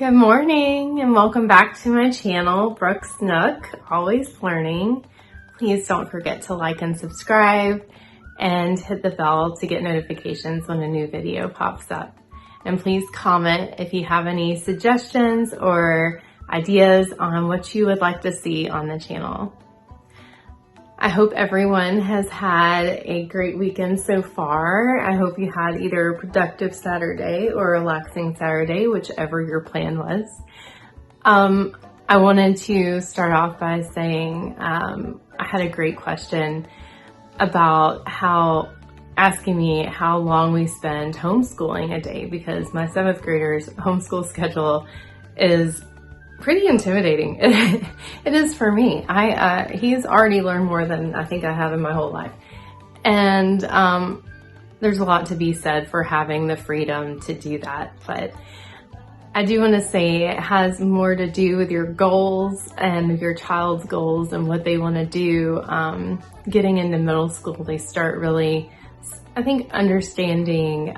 Good morning and welcome back to my channel, Brooke's Nook, Always Learning. Please don't forget to like and subscribe and hit the bell to get notifications when a new video pops up. And please comment if you have any suggestions or ideas on what you would like to see on the channel. I hope everyone has had a great weekend so far. I hope you had either a productive Saturday or a relaxing Saturday, whichever your plan was. I wanted to start off by saying I had a great question about asking me how long we spend homeschooling a day, because my 7th grader's homeschool schedule is pretty intimidating. It is for me. He's already learned more than I think I have in my whole life. And there's a lot to be said for having the freedom to do that. But I do want to say it has more to do with your goals and your child's goals and what they want to do. Getting into middle school, they start really, I think, understanding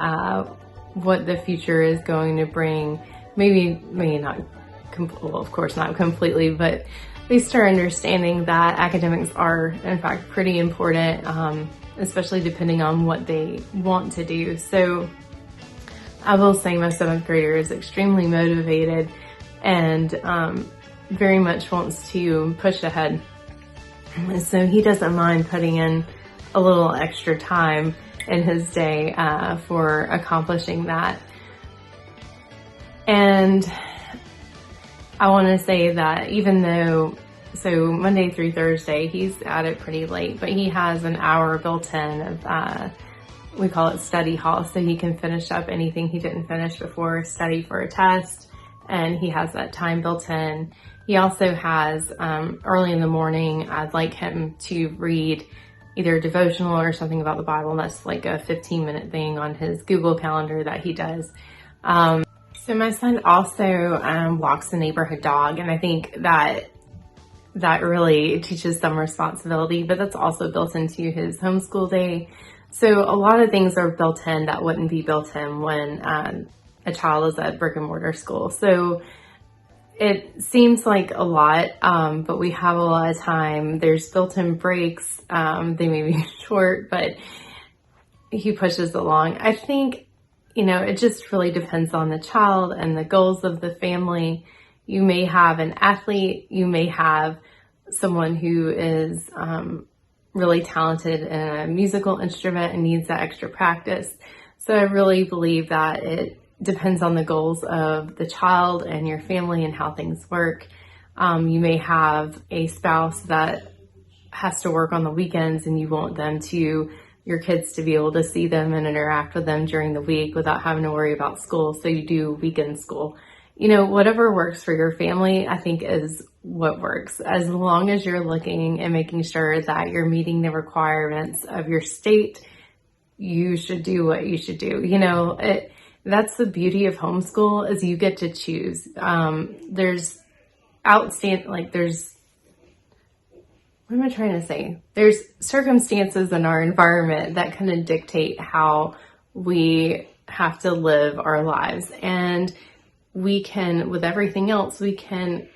what the future is going to bring. Maybe not. Well, of course not completely, but they start understanding that academics are in fact pretty important, especially depending on what they want to do. So I will say my 7th grader is extremely motivated and very much wants to push ahead. So he doesn't mind putting in a little extra time in his day for accomplishing that. And I want to say that even though, so Monday through Thursday, he's at it pretty late, but he has an hour built in of, we call it study hall, so he can finish up anything he didn't finish before, study for a test, and he has that time built in. He also has, early in the morning, I'd like him to read either a devotional or something about the Bible, and that's like a 15-minute thing on his Google Calendar that he does. So my son also walks the neighborhood dog, and I think that really teaches some responsibility, but that's also built into his homeschool day. So a lot of things are built in that wouldn't be built in when a child is at brick and mortar school. So it seems like a lot, but we have a lot of time. There's built-in breaks. They may be short, but he pushes along. I think, it just really depends on the child and the goals of the family. You may have an athlete, you may have someone who is really talented in a musical instrument and needs that extra practice. So I really believe that it depends on the goals of the child and your family and how things work. You may have a spouse that has to work on the weekends and you want your kids to be able to see them and interact with them during the week without having to worry about school. So you do weekend school. Whatever works for your family, I think is what works. As long as you're looking and making sure that you're meeting the requirements of your state, you should do what you should do. That's the beauty of homeschool, is you get to choose. What am I trying to say? There's circumstances in our environment that kind of dictate how we have to live our lives. And we can, with everything else, we can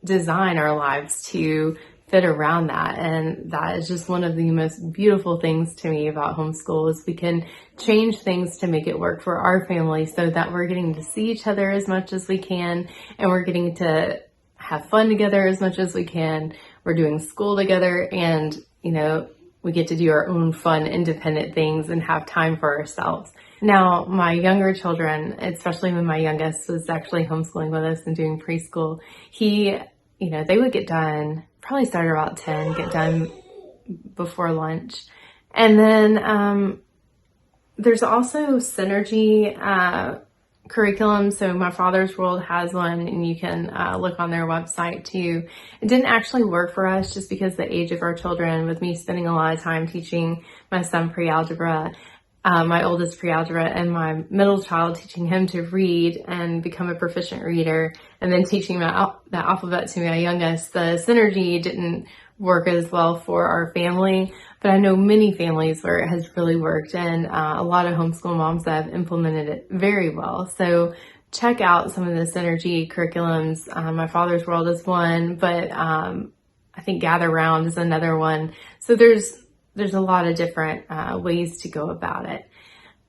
design our lives to fit around that. And that is just one of the most beautiful things to me about homeschool, is we can change things to make it work for our family so that we're getting to see each other as much as we can, and we're getting to have fun together as much as we can. We're doing school together, and, we get to do our own fun, independent things and have time for ourselves. Now, my younger children, especially when my youngest was actually homeschooling with us and doing preschool, they would get done, probably start about 10, get done before lunch. And then there's also Synergy curriculum. So My Father's World has one, and you can look on their website too. It didn't actually work for us just because the age of our children, with me spending a lot of time teaching my son pre-algebra, my oldest pre-algebra, and my middle child, teaching him to read and become a proficient reader, and then teaching the alphabet to my youngest. The Synergy didn't work as well for our family, but I know many families where it has really worked, and a lot of homeschool moms have implemented it very well. So check out some of the Synergy curriculums. My Father's World is one, but I think Gather Round is another one. So there's a lot of different ways to go about it.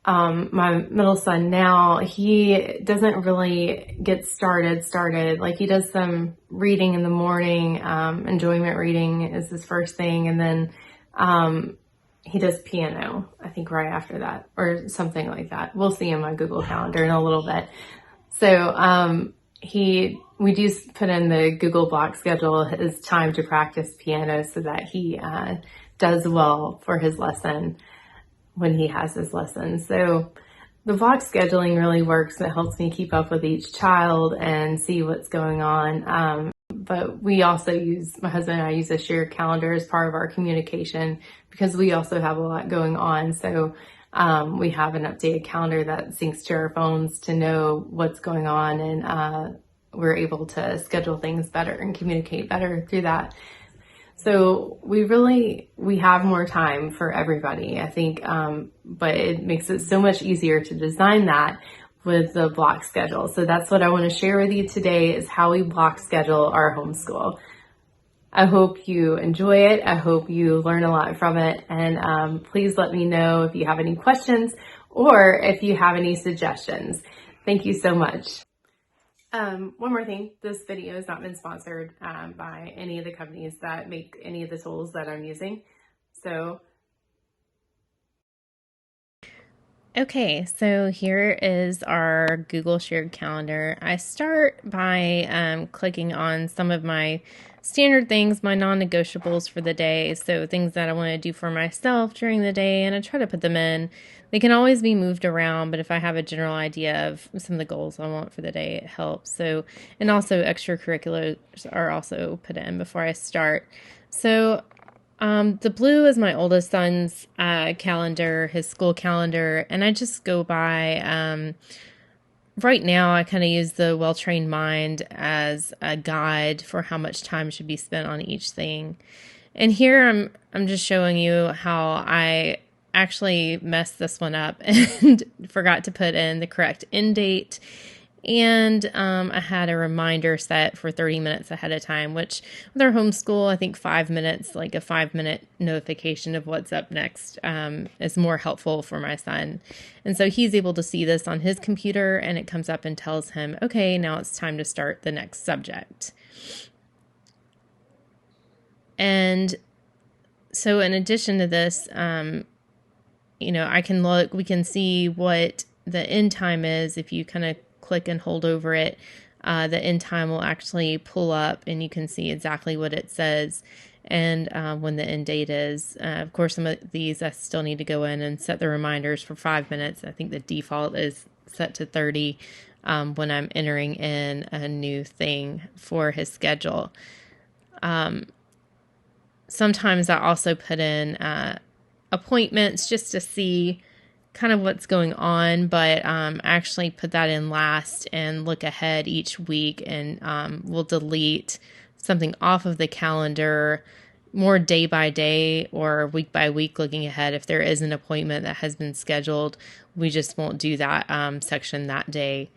My middle son now, he doesn't really get started. Like he does some reading in the morning, enjoyment reading is his first thing. And then, he does piano, I think right after that or something like that. We'll see in my Google Calendar in a little bit. So, we do put in the Google block schedule his time to practice piano so that he, does well for his lesson when he has his lessons. So the block scheduling really works. It helps me keep up with each child and see what's going on. But we also my husband and I use a shared calendar as part of our communication because we also have a lot going on. So we have an updated calendar that syncs to our phones to know what's going on, and we're able to schedule things better and communicate better through that. So we have more time for everybody, I think, but it makes it so much easier to design that with the block schedule. So that's what I want to share with you today, is how we block schedule our homeschool. I hope you enjoy it. I hope you learn a lot from it. And please let me know if you have any questions or if you have any suggestions. Thank you so much. One more thing, this video has not been sponsored by any of the companies that make any of the tools that I'm using. So, okay, so here is our Google Shared Calendar. I start by clicking on some of my standard things, my non-negotiables for the day, so things that I want to do for myself during the day, and I try to put them in. They can always be moved around, but if I have a general idea of some of the goals I want for the day, it helps. So, and also extracurriculars are also put in before I start. So the blue is my oldest son's calendar, his school calendar, and I just go by, right now I kind of use the Well-Trained Mind as a guide for how much time should be spent on each thing. And here I'm just showing you how I actually messed this one up and forgot to put in the correct end date. And I had a reminder set for 30 minutes ahead of time, which with our homeschool, I think 5 minutes, like a 5-minute notification of what's up next, is more helpful for my son. And so he's able to see this on his computer, and it comes up and tells him, okay, now it's time to start the next subject. And so in addition to this, we can see what the end time is. If you kind of click and hold over it, the end time will actually pull up and you can see exactly what it says and when the end date is. Of course, some of these I still need to go in and set the reminders for 5 minutes. I think the default is set to 30 when I'm entering in a new thing for his schedule. Sometimes I also put in appointments just to see kind of what's going on, but actually put that in last and look ahead each week, and we'll delete something off of the calendar more day by day or week by week looking ahead. If there is an appointment that has been scheduled, we just won't do that section that day.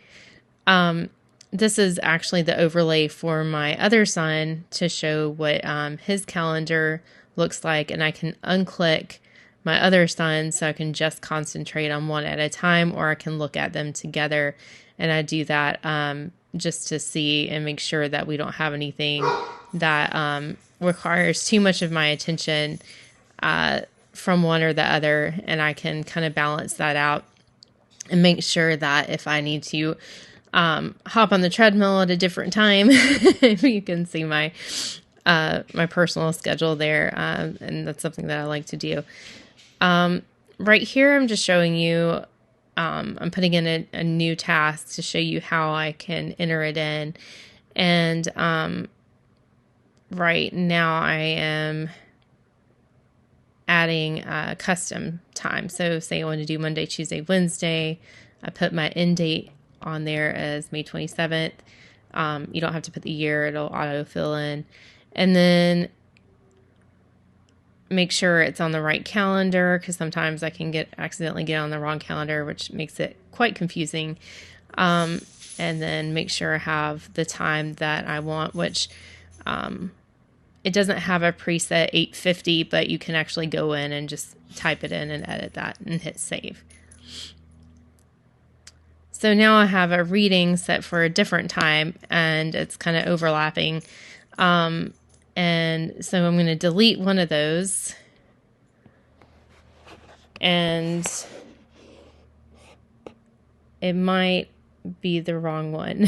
This is actually the overlay for my other son to show what his calendar looks like, and I can unclick my other son so I can just concentrate on one at a time, or I can look at them together. And I do that just to see and make sure that we don't have anything that requires too much of my attention from one or the other, and I can kind of balance that out and make sure that if I need to hop on the treadmill at a different time, you can see my personal schedule there, and that's something that I like to do. Right here, I'm just showing you, I'm putting in a new task to show you how I can enter it in. And right now I am adding custom time. So say I want to do Monday, Tuesday, Wednesday. I put my end date on there as May 27th. You don't have to put the year, it'll auto fill in. And then make sure it's on the right calendar, because sometimes I can accidentally get on the wrong calendar, which makes it quite confusing. and then make sure I have the time that I want, which it doesn't have a preset 8:50, but you can actually go in and just type it in and edit that and hit save. So now I have a reading set for a different time, and it's kind of overlapping. And so I'm going to delete one of those. And it might be the wrong one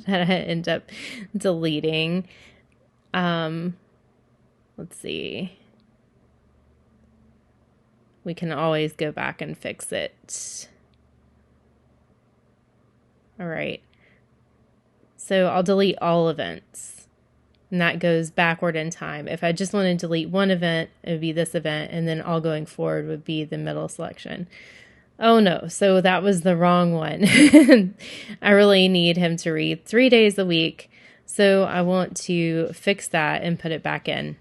that I end up deleting. Let's see. We can always go back and fix it. All right. So I'll delete all events, and that goes backward in time. If I just want to delete one event, it would be this event, and then all going forward would be the middle selection. Oh no, so that was the wrong one. I really need him to read 3 days a week, so I want to fix that and put it back in.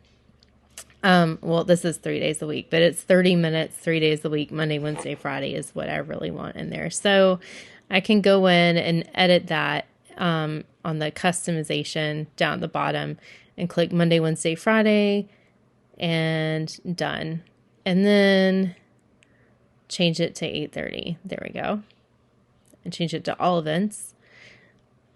Well, this is 3 days a week, but it's 30 minutes, 3 days a week, Monday, Wednesday, Friday is what I really want in there. So I can go in and edit that on the customization down at the bottom and click Monday, Wednesday, Friday, and done. And then change it to 8:30. There we go. And change it to all events.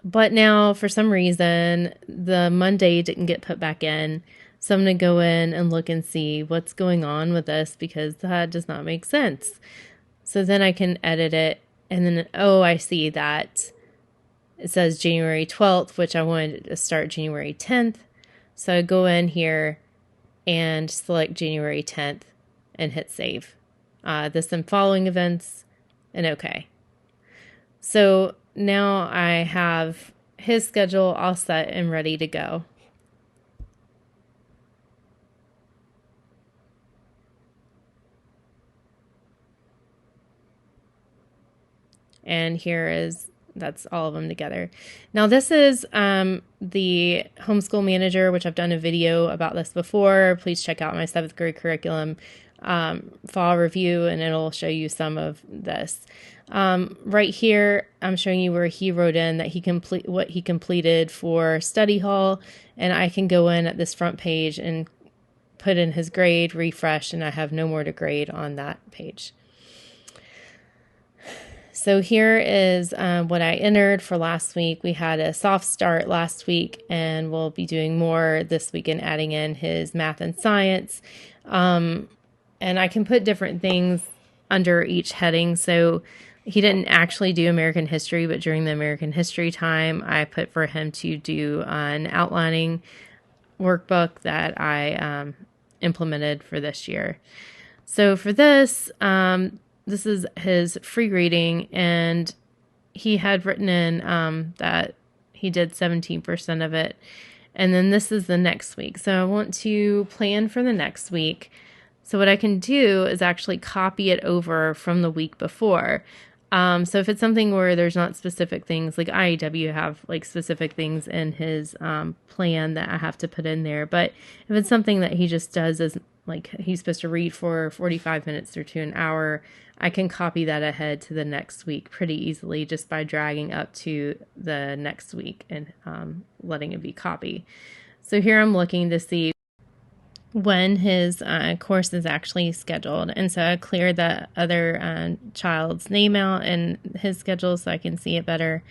But now, for some reason, the Monday didn't get put back in. So I'm going to go in and look and see what's going on with this, because that does not make sense. So then I can edit it, and then, oh, I see that it says January 12th, which I wanted to start January 10th. So I go in here and select January 10th and hit save. This and following events, and okay. So now I have his schedule all set and ready to go. And that's all of them together. Now this is the Homeschool Manager, which I've done a video about this before. Please check out my 7th grade curriculum fall review, and it'll show you some of this. Right here, I'm showing you where he wrote in that what he completed for study hall, and I can go in at this front page and put in his grade, refresh, and I have no more to grade on that page. So here is what I entered for last week. We had a soft start last week, and we'll be doing more this week and adding in his math and science. And I can put different things under each heading. So he didn't actually do American history, but during the American history time, I put for him to do an outlining workbook that I implemented for this year. So for this, this is his free reading, and he had written in that he did 17% of it. And then this is the next week. So I want to plan for the next week. So what I can do is actually copy it over from the week before. So if it's something where there's not specific things, like IEW have like specific things in his plan that I have to put in there. But if it's something that he just does as like he's supposed to read for 45 minutes or to an hour, I can copy that ahead to the next week pretty easily just by dragging up to the next week and letting it be copy. So here I'm looking to see when his course is actually scheduled. And so I cleared the other child's name out and his schedule so I can see it better.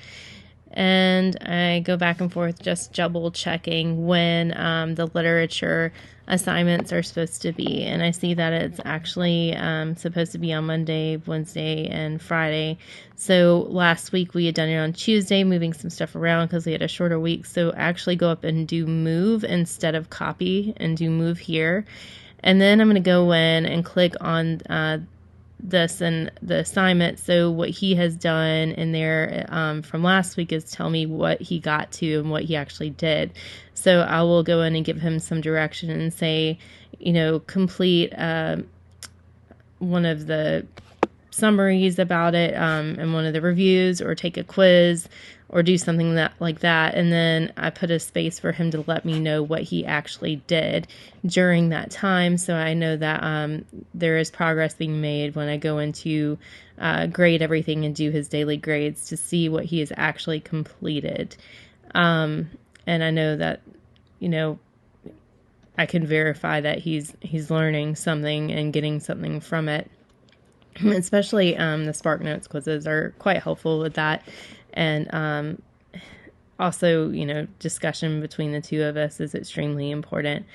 And I go back and forth just double checking when the literature assignments are supposed to be. And I see that it's actually supposed to be on Monday, Wednesday, and Friday. So last week we had done it on Tuesday, moving some stuff around because we had a shorter week. So actually go up and do move instead of copy and do move here. And then I'm going to go in and click on this and the assignment. So what he has done in there from last week is tell me what he got to and what he actually did. So I will go in and give him some direction and say, complete one of the summaries about it in one of the reviews, or take a quiz, or do something like that. And then I put a space for him to let me know what he actually did during that time, so I know that there is progress being made when I go into grade everything and do his daily grades, to see what he has actually completed. And I know that, I can verify that he's learning something and getting something from it. Especially the Spark Notes quizzes are quite helpful with that. And also, discussion between the two of us is extremely important.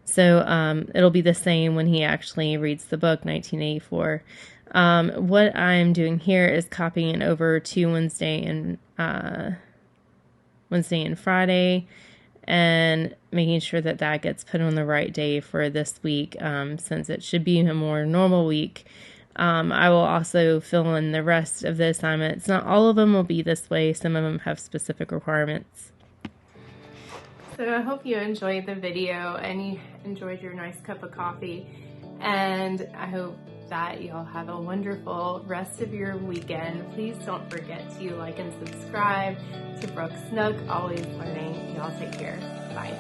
So it'll be the same when he actually reads the book, 1984. What I'm doing here is copying it over to Wednesday and Friday, and making sure that gets put on the right day for this week, since it should be a more normal week. I will also fill in the rest of the assignments. Not all of them will be this way. Some of them have specific requirements. So I hope you enjoyed the video and you enjoyed your nice cup of coffee. And I hope that y'all have a wonderful rest of your weekend. Please don't forget to like and subscribe to Brooke Snook, Always Learning. Y'all take care. Bye.